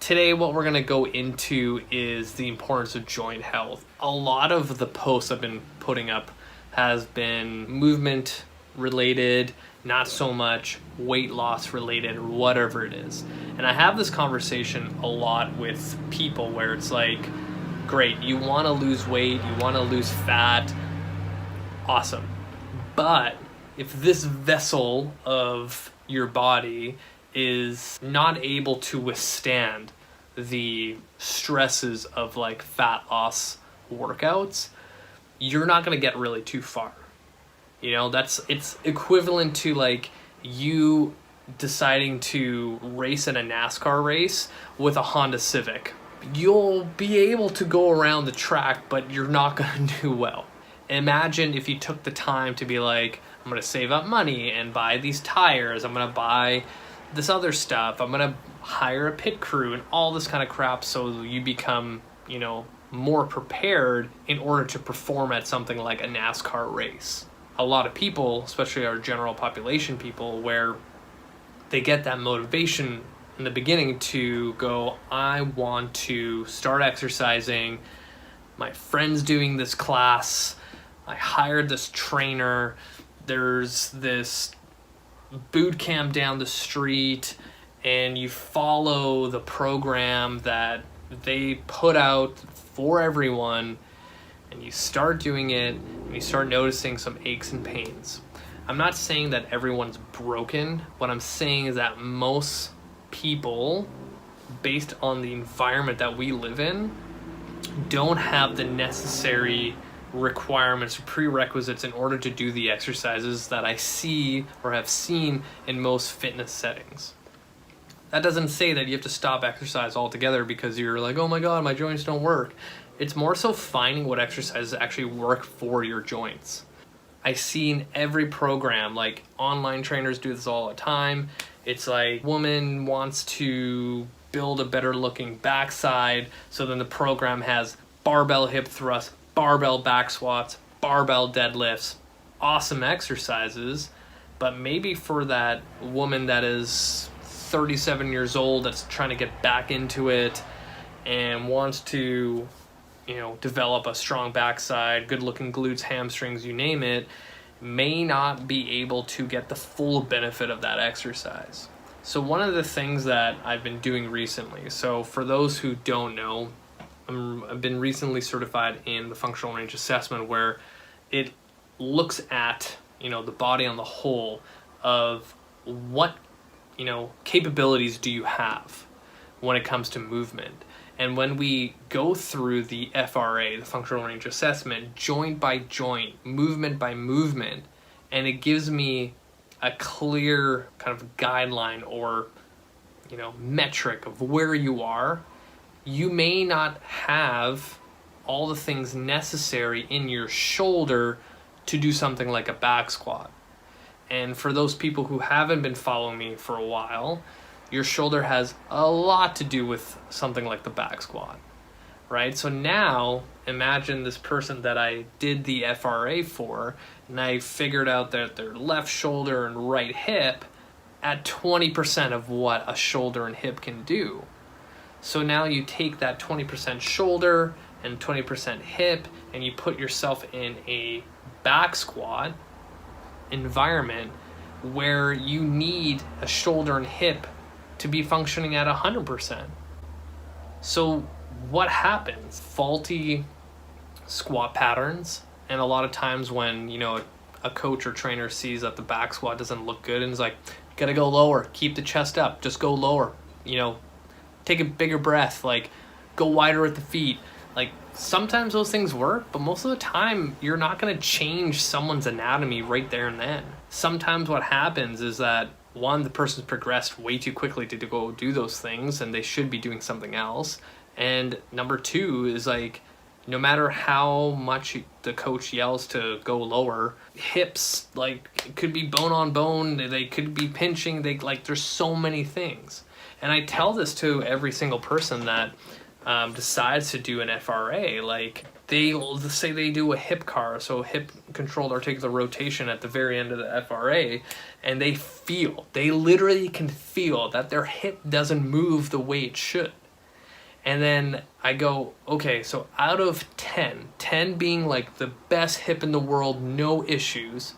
Today, what we're going to go into is the importance of joint health. A lot of the posts I've been putting up has been movement related, not so much weight loss related or whatever it is. And I have this conversation a lot with people where it's like, great, you want to lose weight, you want to lose fat, awesome. But if this vessel of your body is not able to withstand the stresses of like fat loss workouts, you're not going to get really too far. You know, it's equivalent to like you deciding to race in a NASCAR race with a Honda Civic. You'll be able to go around the track, but you're not going to do well. Imagine if you took the time to be like, I'm going to save up money and buy these tires, I'm going to buy this other stuff, I'm going to hire a pit crew and all this kind of crap, so you become, you know, more prepared in order to perform at something like a NASCAR race. A lot of people, especially our general population people, where they get that motivation in the beginning to go, I want to start exercising, my friend's doing this class, I hired this trainer, there's this boot camp down the street, and you follow the program that they put out for everyone, and you start doing it, and you start noticing some aches and pains. I'm not saying that everyone's broken. What I'm saying is that most people, based on the environment that we live in, don't have the necessary requirements or prerequisites in order to do the exercises that I see or have seen in most fitness settings. That doesn't say that you have to stop exercise altogether because you're like, oh my god, my joints don't work. It's more so finding what exercises actually work for your joints. I see in every program, like online trainers do this all the time. It's like, woman wants to build a better looking backside, so then the program has barbell hip thrusts, barbell back squats, barbell deadlifts, awesome exercises, but maybe for that woman that is 37 years old that's trying to get back into it and wants to, you know, develop a strong backside, good looking glutes, hamstrings, you name it, may not be able to get the full benefit of that exercise. So one of the things that I've been doing recently, so for those who don't know, I've been recently certified in the functional range assessment, where it looks at, you know, the body on the whole of what, you know, capabilities do you have when it comes to movement. And when we go through the FRA, the functional range assessment, joint by joint, movement by movement, and it gives me a clear kind of guideline or, you know, metric of where you are, you may not have all the things necessary in your shoulder to do something like a back squat. And for those people who haven't been following me for a while, your shoulder has a lot to do with something like the back squat, right? So now imagine this person that I did the FRA for, and I figured out that their left shoulder and right hip at 20% of what a shoulder and hip can do. So now you take that 20% shoulder and 20% hip and you put yourself in a back squat environment where you need a shoulder and hip to be functioning at 100%. So what happens? Faulty squat patterns, and a lot of times when, you know, a coach or trainer sees that the back squat doesn't look good and is like, gotta go lower, keep the chest up, just go lower, you know, take a bigger breath, like go wider at the feet. Like sometimes those things work, but most of the time you're not going to change someone's anatomy right there and then. Sometimes what happens is that, one, the person's progressed way too quickly to go do those things and they should be doing something else. And number two is like, no matter how much the coach yells to go lower, hips, like it could be bone on bone, they could be pinching, they like, there's so many things. And I tell this to every single person that decides to do an FRA. Like, they'll say they do a hip car, so hip controlled articular rotation at the very end of the FRA, and they literally can feel that their hip doesn't move the way it should. And then I go, okay, so out of 10, 10 being like the best hip in the world, no issues,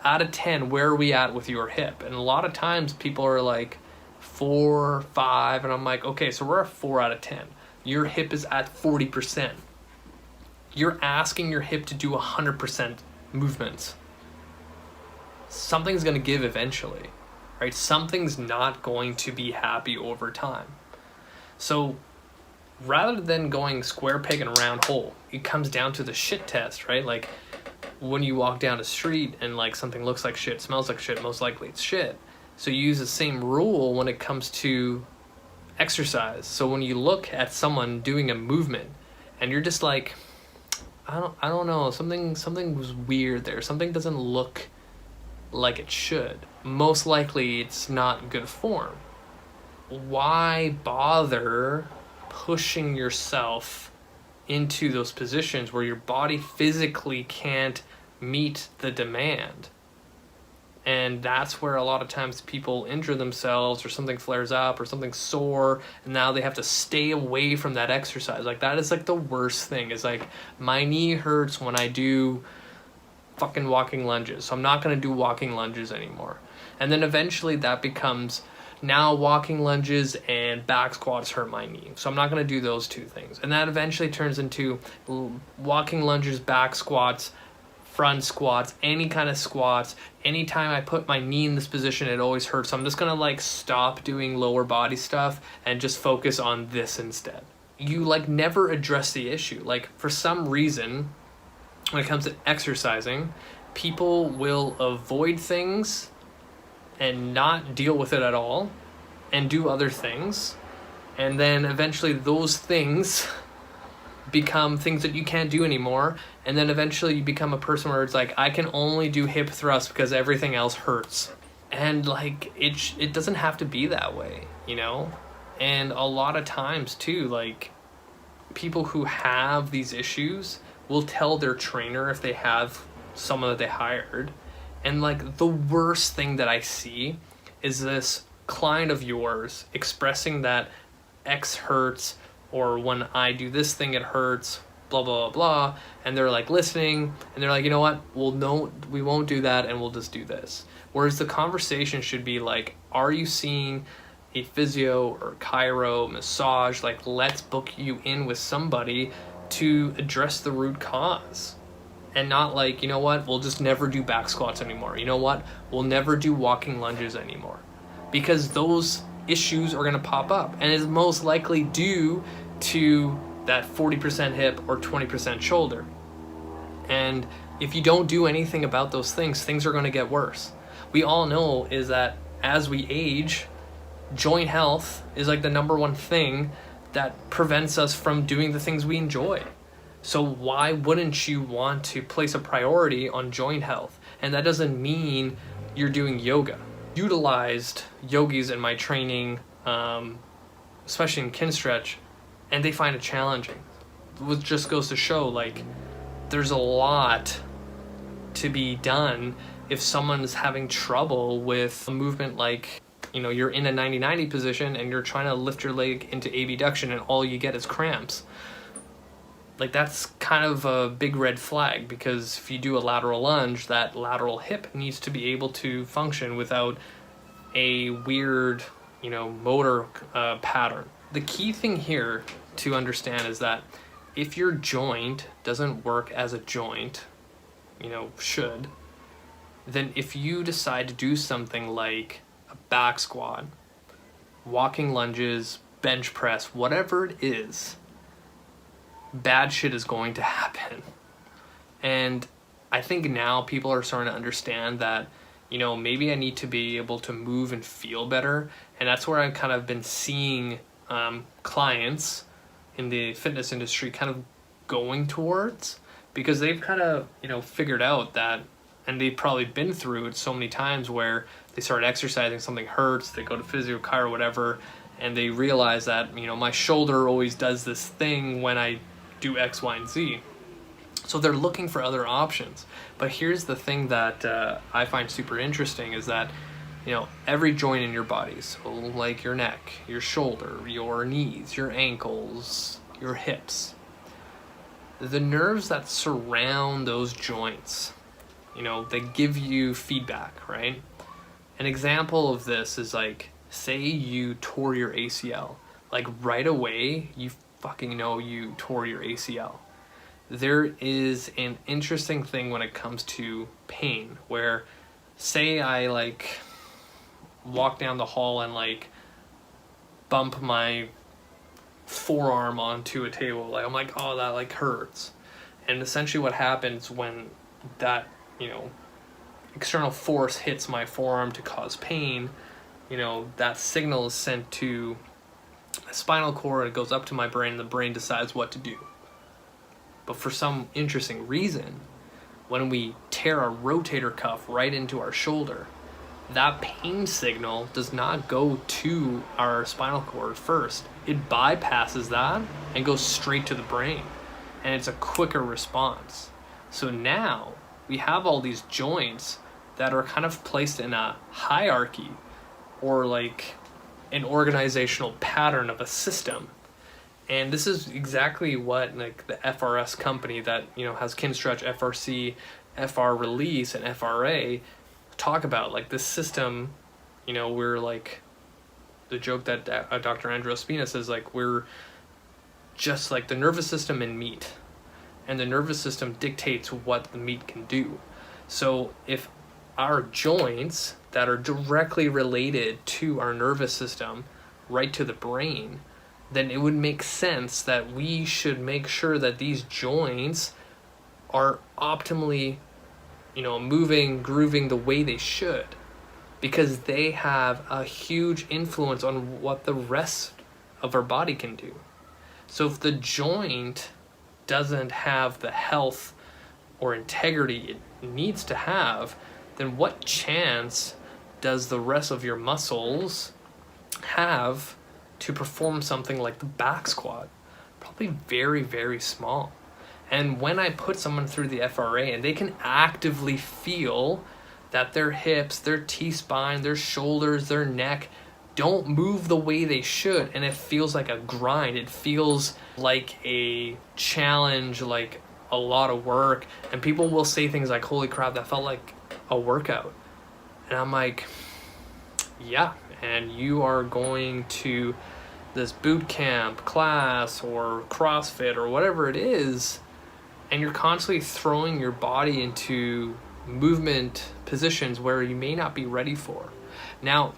out of 10, where are we at with your hip? And a lot of times people are like 4, 5, and I'm like, okay, so we're at 4 out of 10. Your hip is at 40%. You're asking your hip to do 100% movements. Something's going to give eventually, right? Something's not going to be happy over time. So rather than going square peg in a round hole, it comes down to the shit test, right? Like when you walk down the street and like something looks like shit, smells like shit, most likely it's shit. So you use the same rule when it comes to exercise. So when you look at someone doing a movement and you're just like, I don't know, something was weird there. Something doesn't look like it should. Most likely it's not good form. Why bother pushing yourself into those positions where your body physically can't meet the demand? And that's where a lot of times people injure themselves, or something flares up, or something's sore, and now they have to stay away from that exercise. Like that is like the worst thing, is like my knee hurts when I do fucking walking lunges, so I'm not going to do walking lunges anymore. And then eventually that becomes, now walking lunges and back squats hurt my knee, so I'm not going to do those two things. And that eventually turns into walking lunges, back squats, front squats, any kind of squats. Anytime I put my knee in this position, it always hurts. So I'm just going to like stop doing lower body stuff and just focus on this instead. You like never address the issue. Like for some reason, when it comes to exercising, people will avoid things and not deal with it at all and do other things. And then eventually those things become things that you can't do anymore. And then eventually you become a person where it's like, I can only do hip thrusts because everything else hurts. And like, it doesn't have to be that way, you know? And a lot of times too, like people who have these issues will tell their trainer if they have someone that they hired. And like the worst thing that I see is this client of yours expressing that X hurts, or when I do this thing it hurts, blah blah blah blah, and they're like listening and they're like, you know what, well no, we won't do that and we'll just do this. Whereas the conversation should be like, are you seeing a physio or chiro, massage? Like, let's book you in with somebody to address the root cause. And not like, you know what, we'll just never do back squats anymore. You know what, we'll never do walking lunges anymore. Because those issues are going to pop up, and it's most likely due to that 40% hip or 20% shoulder. And if you don't do anything about those things, things are going to get worse. We all know is that as we age, joint health is like the number one thing that prevents us from doing the things we enjoy. So why wouldn't you want to place a priority on joint health? And that doesn't mean you're doing yoga. Utilized yogis in my training, especially in kin stretch, and they find it challenging. Which just goes to show, like, there's a lot to be done if someone's having trouble with a movement. Like, you know, you're in a 90-90 position and you're trying to lift your leg into abduction and all you get is cramps. Like, that's kind of a big red flag, because if you do a lateral lunge, that lateral hip needs to be able to function without a weird, you know, motor pattern. The key thing here to understand is that if your joint doesn't work as a joint, you know, should, then if you decide to do something like a back squat, walking lunges, bench press, whatever it is, bad shit is going to happen. And I think now people are starting to understand that, you know, maybe I need to be able to move and feel better. And that's where I've kind of been seeing clients in the fitness industry kind of going towards, because they've kind of, you know, figured out that, and they've probably been through it so many times where they start exercising, something hurts, they go to physio, chiro, whatever, and they realize that, you know, my shoulder always does this thing when I do X, Y, and Z. So they're looking for other options. But here's the thing that I find super interesting is that every joint in your body. So like your neck, your shoulder, your knees, your ankles, your hips. The nerves that surround those joints, they give you feedback, right? An example of this is like, say you tore your ACL. Like right away, you fucking know you tore your ACL. There is an interesting thing when it comes to pain where, say I like walk down the hall and like bump my forearm onto a table, like I'm like, oh, that like hurts. And essentially what happens when that external force hits my forearm to cause pain, that signal is sent to the spinal cord, it goes up to my brain, and the brain decides what to do. But for some interesting reason, when we tear a rotator cuff right into our shoulder, that pain signal does not go to our spinal cord first. It bypasses that and goes straight to the brain. And it's a quicker response. So now we have all these joints that are kind of placed in a hierarchy or like an organizational pattern of a system. And this is exactly what like the FRS company that has Kinstretch, FRC, FR Release, and FRA talk about. Like this system, we're like the joke that Dr. Andrew Ospina says, like we're just like the nervous system in meat, and the nervous system dictates what the meat can do. So if our joints that are directly related to our nervous system, right to the brain, then it would make sense that we should make sure that these joints are optimally, moving, grooving the way they should, because they have a huge influence on what the rest of our body can do. So if the joint doesn't have the health or integrity it needs to have, then what chance does the rest of your muscles have to perform something like the back squat? Probably very, very small. And when I put someone through the FRA and they can actively feel that their hips, their T-spine, their shoulders, their neck don't move the way they should, and it feels like a grind, it feels like a challenge, like a lot of work, and people will say things like, holy crap, that felt like a workout. And I'm like, yeah, and you are going to this boot camp class or CrossFit or whatever it is, and you're constantly throwing your body into movement positions where you may not be ready for. Now,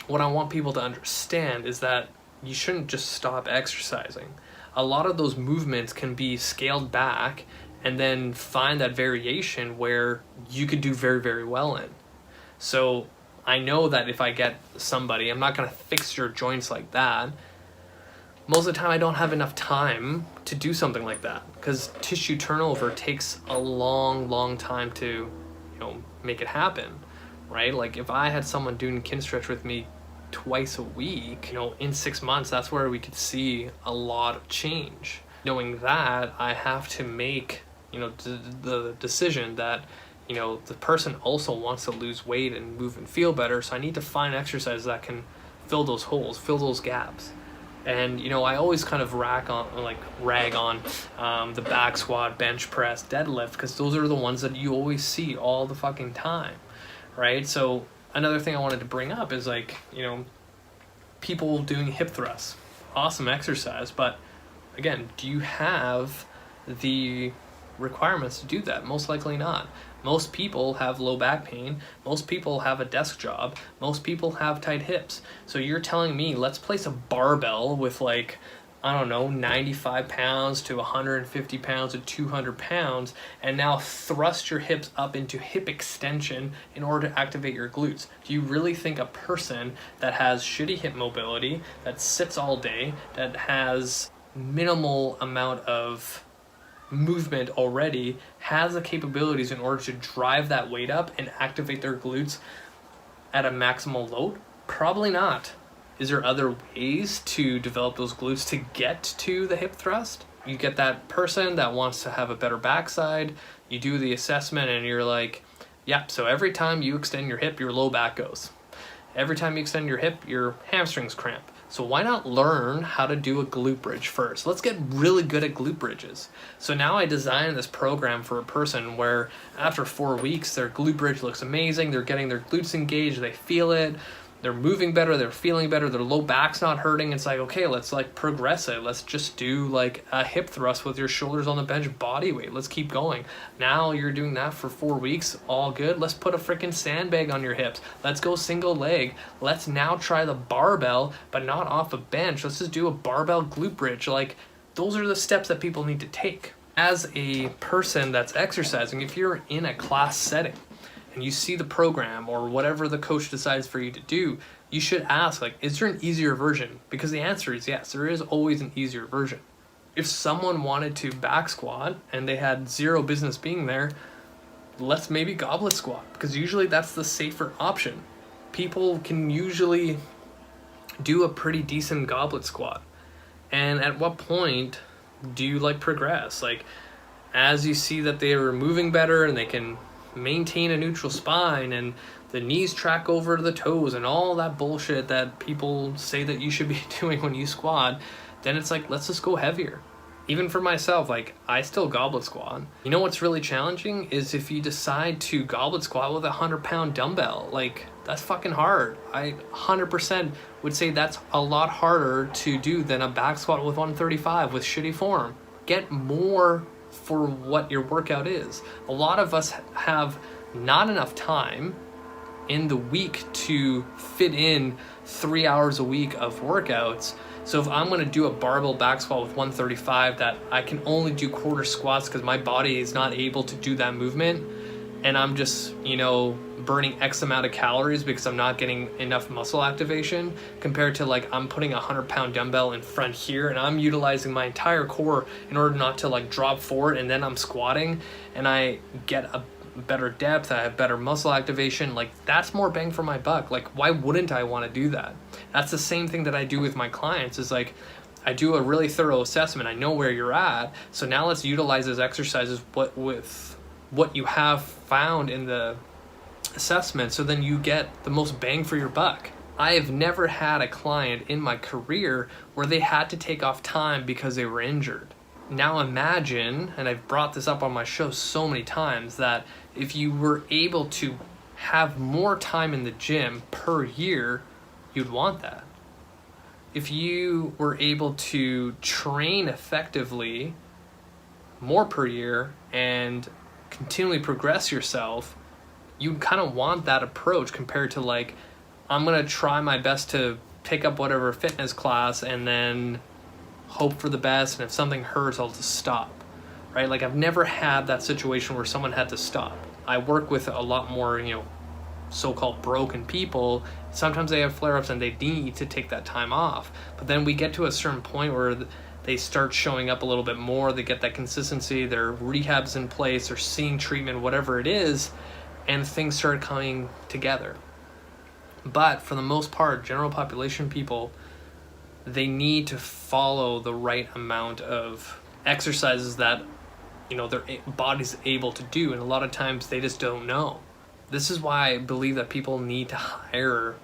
what I want people to understand is that you shouldn't just stop exercising. A lot of those movements can be scaled back and then find that variation where you could do very, very well in. So I know that if I get somebody, I'm not going to fix your joints like that. Most of the time I don't have enough time to do something like that because tissue turnover takes a long, long time to, make it happen, right? Like if I had someone doing Kinstretch with me twice a week, in 6 months, that's where we could see a lot of change. Knowing that, I have to make, the decision that, the person also wants to lose weight and move and feel better. So I need to find exercises that can fill those holes, fill those gaps. And, I always kind of rag on the back squat, bench press, deadlift, because those are the ones that you always see all the fucking time, right? So another thing I wanted to bring up is people doing hip thrusts. Awesome exercise, but again, do you have the requirements to do that? Most likely not. Most people have low back pain. Most people have a desk job. Most people have tight hips. So you're telling me, let's place a barbell with 95 pounds to 150 pounds to 200 pounds, and now thrust your hips up into hip extension in order to activate your glutes. Do you really think a person that has shitty hip mobility, that sits all day, that has minimal amount of movement already, has the capabilities in order to drive that weight up and activate their glutes at a maximal load? Probably not. Is there other ways to develop those glutes to get to the hip thrust? You get that person that wants to have a better backside, you do the assessment and you're like, Yeah, so every time you extend your hip, your low back goes. Every time you extend your hip, your hamstrings cramp. So why not learn how to do a glute bridge first? Let's get really good at glute bridges. So now I designed this program for a person where after 4 weeks, their glute bridge looks amazing. They're getting their glutes engaged. They feel it. They're moving better. They're feeling better. Their low back's not hurting. It's like, okay, let's like progress it. Let's just do like a hip thrust with your shoulders on the bench, body weight. Let's keep going. Now you're doing that for 4 weeks. All good. Let's put a freaking sandbag on your hips. Let's go single leg. Let's now try the barbell, but not off a bench. Let's just do a barbell glute bridge. Like, those are the steps that people need to take. As a person that's exercising, if you're in a class setting, and you see the program or whatever the coach decides for you to do, you should ask, like, is there an easier version? Because the answer is yes, there is always an easier version. If someone wanted to back squat and they had zero business being there, let's maybe goblet squat, because usually that's the safer option. People can usually do a pretty decent goblet squat. And at what point do you like progress? Like, as you see that they are moving better and they can maintain a neutral spine and the knees track over to the toes and all that bullshit that people say that you should be doing when you squat, then it's like, let's just go heavier. Even for myself, like, I still goblet squat. You know what's really challenging is if you decide to goblet squat with a 100-pound dumbbell. Like, that's fucking hard. I 100% would say that's a lot harder to do than a back squat with 135 with shitty form. Get more for what your workout is. A lot of us have not enough time in the week to fit in 3 hours a week of workouts. So if I'm going to do a barbell back squat with 135 that I can only do quarter squats because my body is not able to do that movement, and I'm just, burning X amount of calories because I'm not getting enough muscle activation, compared to like I'm putting a 100-pound dumbbell in front here and I'm utilizing my entire core in order not to like drop forward, and then I'm squatting and I get a better depth, I have better muscle activation. Like, that's more bang for my buck. Like, why wouldn't I want to do that? That's the same thing that I do with my clients, is like, I do a really thorough assessment. I know where you're at. So now let's utilize those exercises with what you have found in the assessment, so then you get the most bang for your buck. I have never had a client in my career where they had to take off time because they were injured. Now imagine, and I've brought this up on my show so many times, that if you were able to have more time in the gym per year, you'd want that. If you were able to train effectively more per year and continually progress yourself, you kind of want that approach, compared to like, I'm going to try my best to pick up whatever fitness class and then hope for the best, and if something hurts, I'll just stop, right? Like, I've never had that situation where someone had to stop. I work with a lot more, so-called broken people. Sometimes they have flare-ups and they need to take that time off. But then we get to a certain point where they start showing up a little bit more, they get that consistency, their rehab's in place, they're seeing treatment, whatever it is, and things start coming together. But for the most part, general population people, they need to follow the right amount of exercises that, their body's able to do, and a lot of times they just don't know. This is why I believe that people need to hire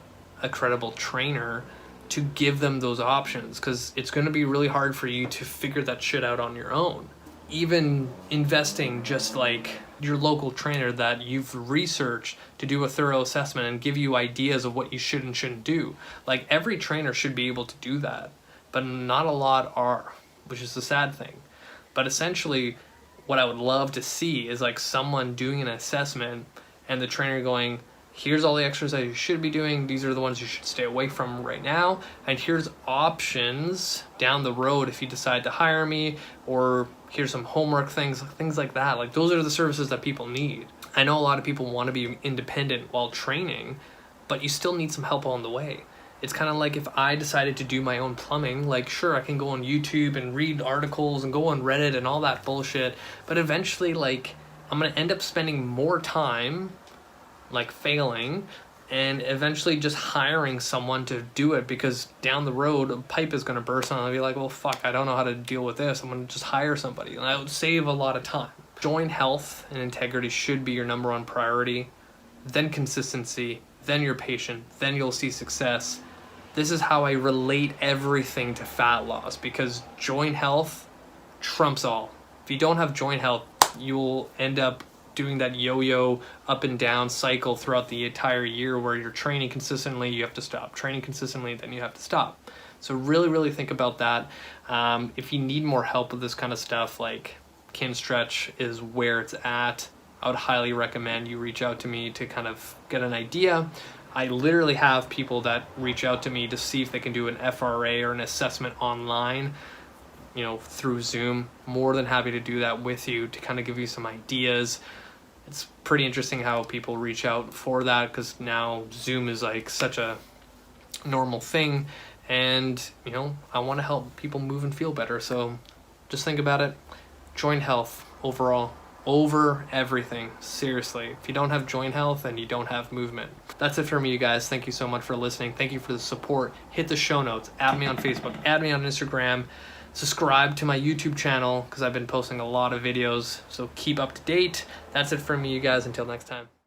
a credible trainer to give them those options, because it's going to be really hard for you to figure that shit out on your own. Even investing just like your local trainer that you've researched to do a thorough assessment and give you ideas of what you should and shouldn't do. Like, every trainer should be able to do that, but not a lot are, which is the sad thing. But essentially, what I would love to see is like someone doing an assessment and the trainer going, here's all the exercises you should be doing, these are the ones you should stay away from right now, and here's options down the road if you decide to hire me, or here's some homework things like that. Like, those are the services that people need. I know a lot of people want to be independent while training, but you still need some help on the way. It's kind of like if I decided to do my own plumbing, like, sure, I can go on YouTube and read articles and go on Reddit and all that bullshit, but eventually, like, I'm going to end up spending more time like failing, and eventually just hiring someone to do it, because down the road a pipe is going to burst and I'll be like, well, fuck, I don't know how to deal with this, I'm going to just hire somebody, and I would save a lot of time. Joint health and integrity should be your number one priority, then consistency, then your patient, then you'll see success. This is how I relate everything to fat loss, because joint health trumps all. If you don't have joint health, you'll end up doing that yo-yo up and down cycle throughout the entire year where you're training consistently, you have to stop. Training consistently, then you have to stop. So really think about that. If you need more help with this kind of stuff, like Kinstretch is where it's at. I would highly recommend you reach out to me to kind of get an idea. I literally have people that reach out to me to see if they can do an FRA or an assessment online, you know, through Zoom. More than happy to do that with you to kind of give you some ideas. It's pretty interesting how people reach out for that, because now Zoom is like such a normal thing, and you know, I want to help people move and feel better. So just think about it. Joint health overall, over everything. Seriously, if you don't have joint health, then you don't have movement. That's it for me, you guys. Thank you so much for listening. Thank you for the support. Hit the show notes, add me on Facebook, add me on Instagram, subscribe to my YouTube channel because I've been posting a lot of videos, so keep up to date. That's it for me, you guys. Until next time.